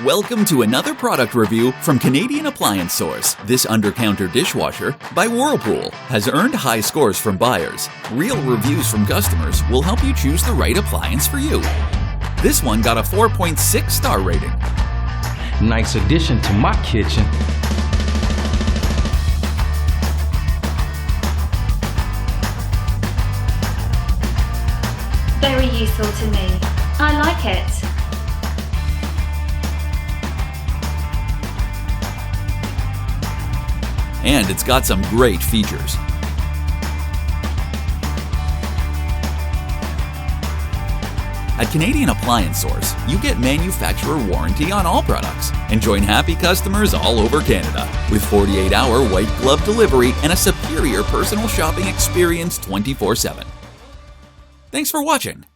Welcome to another product review from Canadian Appliance Source. This Undercounter Dishwasher by Whirlpool has earned high scores from buyers. Real reviews from customers will help you choose the right appliance for you. This one got a 4.6 star rating. Nice addition to my kitchen. Very useful to me. I like it. And it's got some great features. At Canadian Appliance Source, you get manufacturer warranty on all products and join happy customers all over Canada with 48-hour white glove delivery and a superior personal shopping experience 24/7. Thanks for watching.